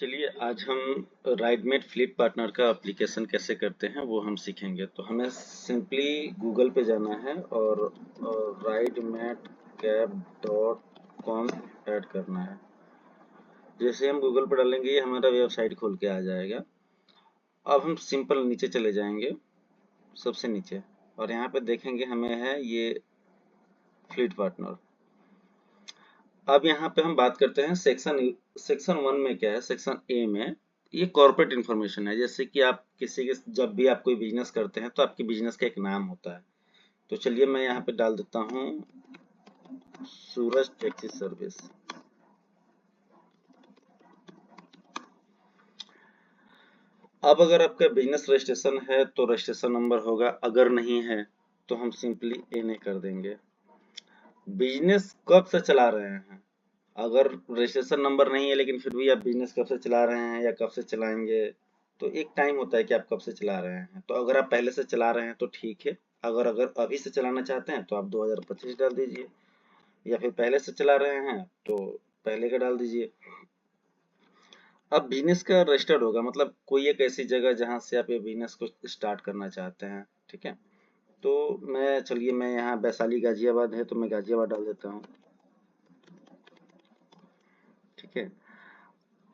चलिए आज हम राइडमेट फ्लीट पार्टनर का एप्लीकेशन कैसे करते हैं वो हम सीखेंगे। तो हमें सिंपली गूगल पे जाना है और राइडमेट कैब डॉट कॉम ऐड करना है। जैसे हम गूगल पे डालेंगे ये हमारा वेबसाइट खोल के आ जाएगा। अब हम सिंपल नीचे चले जाएंगे, सबसे नीचे, और यहाँ पे देखेंगे हमें है ये फ्लीट पार्टनर। अब यहाँ पे हम बात करते हैं सेक्शन सेक्शन 1 में क्या है। सेक्शन ए में ये कॉर्पोरेट इन्फॉर्मेशन है, जैसे कि आप किसी के जब भी आप कोई बिजनेस करते हैं तो आपके बिजनेस का एक नाम होता है। तो चलिए मैं यहाँ पे डाल देता हूँ सूरज टैक्सी सर्विस। अब अगर आपका बिजनेस रजिस्ट्रेशन है तो रजिस्ट्रेशन नंबर होगा, अगर नहीं है तो हम सिंपली एन कर देंगे। बिजनेस कब से चला रहे हैं, अगर रजिस्ट्रेशन नंबर नहीं है लेकिन फिर भी आप बिजनेस कब से चला रहे हैं या कब से चलाएंगे, तो एक टाइम होता है कि आप कब से चला रहे हैं। तो अगर आप पहले से चला रहे हैं तो ठीक है, अगर अगर अभी से चलाना चाहते हैं तो आप 2025 डाल दीजिए, या फिर पहले से चला रहे हैं तो पहले का डाल दीजिए। अब बिजनेस का रजिस्टर्ड होगा, मतलब कोई एक ऐसी जगह जहां से आप ये बिजनेस को स्टार्ट करना चाहते हैं। ठीक है, तो चलिए मैं यहाँ वैशाली गाजियाबाद है तो मैं गाजियाबाद डाल देता हूँ। ठीक है,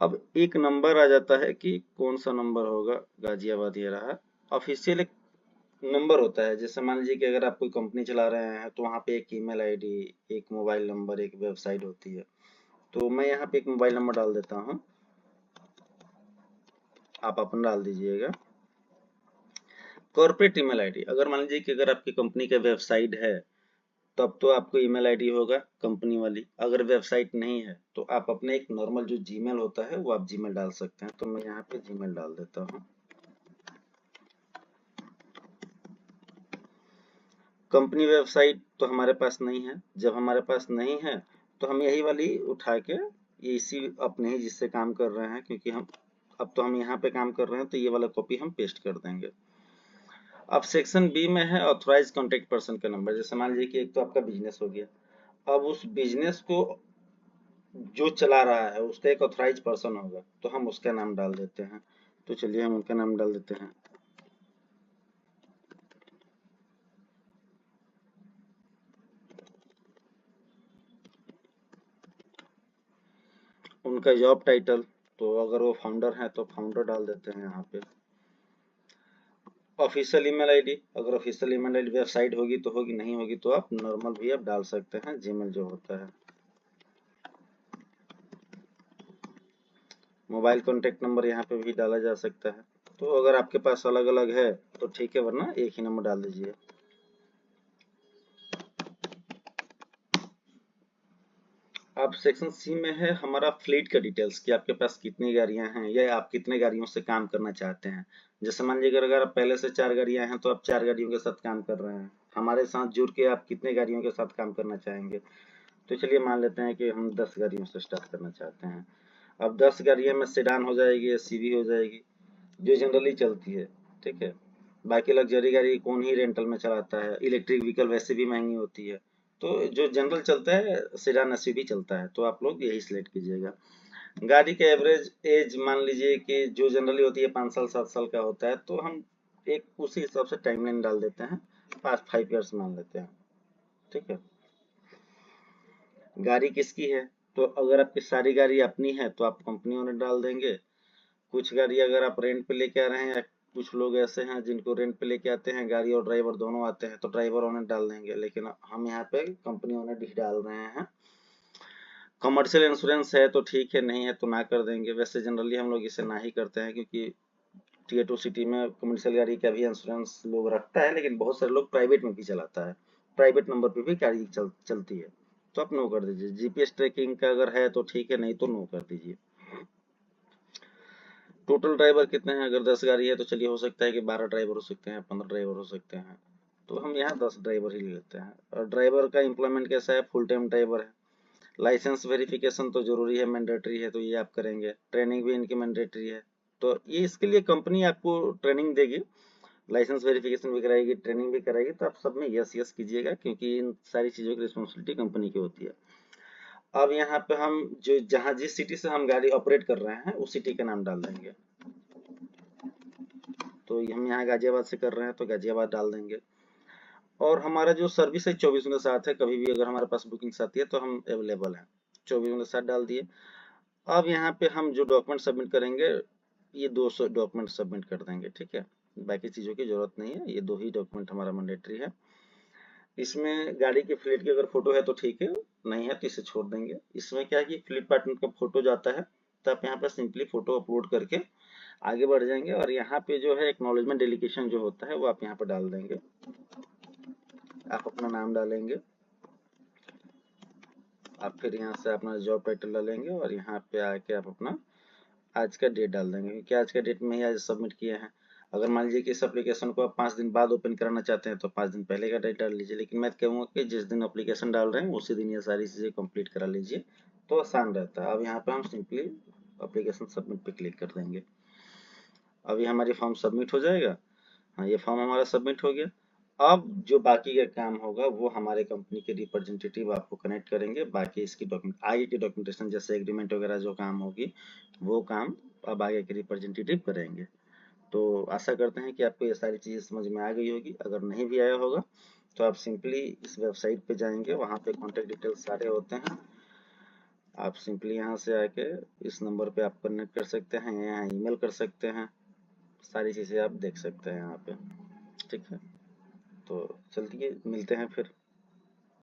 अब एक नंबर आ जाता है कि कौन सा नंबर होगा। गाजियाबाद ये रहा। ऑफिशियल एक नंबर होता है, जैसे मान लीजिए कि अगर आप कोई कंपनी चला रहे हैं तो वहाँ पे एक ईमेल आईडी, एक मोबाइल नंबर, एक वेबसाइट होती है। तो मैं यहाँ पे एक मोबाइल नंबर डाल देता हूँ, आप अपना डाल दीजिएगा। कॉर्पोरेट ईमेल आईडी, अगर मान लीजिए कि अगर आपकी कंपनी का वेबसाइट है तब तो आपको ईमेल आईडी होगा कंपनी वाली। अगर वेबसाइट नहीं है तो आप अपने एक नॉर्मल जो जीमेल होता है वो आप जीमेल डाल सकते हैं। तो मैं यहाँ पे जीमेल डाल देता हूँ। कंपनी वेबसाइट तो हमारे पास नहीं है। जब हमारे पास नहीं है तो हम यही वाली उठा के ये इसी अपने ही जिससे काम कर रहे हैं, क्योंकि हम अब तो हम यहाँ पे काम कर रहे हैं तो ये वाला कॉपी हम पेस्ट कर देंगे। अब सेक्शन बी में है ऑथराइज कॉन्टेक्ट पर्सन का नंबर। जैसे मान लीजिए कि एक तो आपका बिजनेस हो गया, अब उस बिजनेस को जो चला रहा है उसका एक ऑथराइज पर्सन होगा, तो हम उसका नाम डाल देते हैं। तो चलिए हम उनका नाम डाल देते हैं। उनका जॉब टाइटल, तो अगर वो फाउंडर है तो फाउंडर डाल देते हैं यहाँ पे। ऑफिशियल ईमेल आईडी, अगर ऑफिशियल ईमेल आईडी वेबसाइट होगी तो होगी, नहीं होगी तो आप नॉर्मल भी आप डाल सकते हैं, जीमेल जो होता है। मोबाइल कॉन्टेक्ट नंबर यहाँ पे भी डाला जा सकता है। तो अगर आपके पास अलग अलग है तो ठीक है, वरना एक ही नंबर डाल दीजिए। अब सेक्शन सी में है हमारा फ्लीट का डिटेल्स, कि आपके पास कितनी गाड़ियां हैं या आप कितने गाड़ियों से काम करना चाहते हैं। जैसे मान लीजिए अगर आप पहले से 4 गाड़ियां हैं तो आप 4 गाड़ियों के साथ काम कर रहे हैं, हमारे साथ जुड़ के आप कितने गाड़ियों के साथ काम करना चाहेंगे। तो चलिए मान लेते हैं कि हम 10 गाड़ियों से स्टार्ट करना चाहते हैं। अब 10 गाड़ियां में सेडान हो जाएगी या सीवी हो जाएगी, जो जनरली चलती है। ठीक है, बाकी लग्जरी गाड़ी कौन ही रेंटल में चलाता है, इलेक्ट्रिक व्हीकल वैसे भी महंगी होती है। तो जो जनरल चलता है सेडान एसयूवी चलता है, तो आप लोग यही सिलेक्ट कीजिएगा। गाड़ी के एवरेज एज मान लीजिए कि जो जनरली होती है 5 साल 7 साल का होता है, तो हम एक उसी हिसाब से टाइमलाइन डाल देते हैं, 5 ईयर्स मान लेते हैं। ठीक है, गाड़ी किसकी है, तो अगर आपकी सारी गाड़ी अपनी है तो आप कंपनी ओनर डाल देंगे। कुछ गाड़ी अगर आप रेंट पे लेके आ रहे हैं, या कुछ लोग ऐसे हैं जिनको रेंट पे लेके आते हैं, गाड़ी और ड्राइवर दोनों आते हैं, तो ड्राइवर ओनर डाल देंगे, लेकिन हम यहाँ पे कंपनी ओनर ही डाल रहे हैं। कमर्शियल इंश्योरेंस है तो ठीक है, नहीं है तो ना कर देंगे। वैसे जनरली हम लोग इसे ना ही करते हैं, क्योंकि टीयर 2 सिटी में कमर्शियल गाड़ी का भी इंश्योरेंस लोग रखता है, लेकिन बहुत सारे लोग प्राइवेट में भी चलाता है, प्राइवेट नंबर पे भी गाड़ी चलती है। तो आप नो कर दीजिए। जीपीएस ट्रैकिंग का अगर है तो ठीक है, नहीं तो नो कर दीजिए। टोटल ड्राइवर कितने हैं, अगर 10 गाड़ी है तो चलिए हो सकता है कि 12 ड्राइवर हो सकते हैं, 15 ड्राइवर हो सकते हैं, तो हम यहाँ 10 ड्राइवर ही ले लेते हैं। और ड्राइवर का एम्प्लॉयमेंट कैसा है, फुल टाइम ड्राइवर है। लाइसेंस वेरिफिकेशन तो जरूरी है, मैंडेटरी है, तो ये आप करेंगे। ट्रेनिंग भी इनकी मैंडेटरी है, तो ये इसके लिए कंपनी आपको ट्रेनिंग देगी, लाइसेंस वेरिफिकेशन भी कराएगी, ट्रेनिंग भी कराएगी। तो आप सब में यस यस कीजिएगा, क्योंकि इन सारी चीजों की रिस्पॉन्सिबिलिटी कंपनी की होती है। अब यहाँ पे हम जो जहाँ जिस सिटी से हम गाड़ी ऑपरेट कर रहे हैं उस सिटी का नाम डाल देंगे। तो हम यहाँ गाजियाबाद से कर रहे हैं तो गाजियाबाद डाल देंगे। और हमारा जो सर्विस है 24/7 है, कभी भी अगर हमारे पास बुकिंग्स आती है तो हम अवेलेबल हैं। 24/7 डाल दिए। अब यहाँ पे हम जो डॉक्यूमेंट सबमिट करेंगे, ये 200 डॉक्यूमेंट सबमिट कर देंगे, ठीक है। बाकी चीज़ों की जरूरत नहीं है, ये 2 ही डॉक्यूमेंट हमारा मैंडेटरी है। इसमें गाड़ी की फ्लीट की अगर फोटो है तो ठीक है, नहीं है तो इसे छोड़ देंगे। इसमें क्या है कि फ्लीट पार्टनर का फोटो जाता है, तो आप यहाँ पर सिंपली फोटो अपलोड करके आगे बढ़ जाएंगे। और यहाँ पे जो है एक्नॉलेजमेंट डेलीगेशन जो होता है वो आप यहाँ पर डाल देंगे। आप अपना नाम डालेंगे, आप फिर यहाँ से अपना जॉब टाइटल डालेंगे और यहाँ पे आके आप अपना आज का डेट डाल देंगे, क्योंकि आज का डेट में ही आज सबमिट किए हैं। अगर मान लीजिए कि इस एप्लीकेशन को आप 5 दिन बाद ओपन कराना चाहते हैं तो 5 दिन पहले का डेट डाल लीजिए, लेकिन मैं कहूँगा कि जिस दिन एप्लीकेशन डाल रहे हैं उसी दिन ये सारी चीज़ें कंप्लीट करा लीजिए, तो आसान रहता है। अब यहाँ पे हम सिंपली एप्लीकेशन सबमिट पे क्लिक कर देंगे। अभी हमारी फॉर्म सबमिट हो जाएगा। हाँ, ये फॉर्म हमारा सबमिट हो गया। अब जो बाकी का काम होगा वो हमारे कंपनी के रिप्रेजेंटेटिव आपको कनेक्ट करेंगे। बाकी इसकी डॉक्यूमेंट आगे की डॉक्यूमेंटेशन जैसे एग्रीमेंट वगैरह जो काम होगी वो काम अब आगे के रिप्रेजेंटेटिव करेंगे। तो आशा करते हैं कि आपको ये सारी चीज़ें समझ में आ गई होगी। अगर नहीं भी आया होगा तो आप सिंपली इस वेबसाइट पे जाएंगे, वहाँ पे कॉन्टेक्ट डिटेल्स सारे होते हैं। आप सिंपली यहाँ से आके इस नंबर पे आप कनेक्ट कर सकते हैं, यहाँ ईमेल कर सकते हैं, सारी चीज़ें आप देख सकते हैं यहाँ पे, ठीक है। तो चलिए मिलते हैं फिर।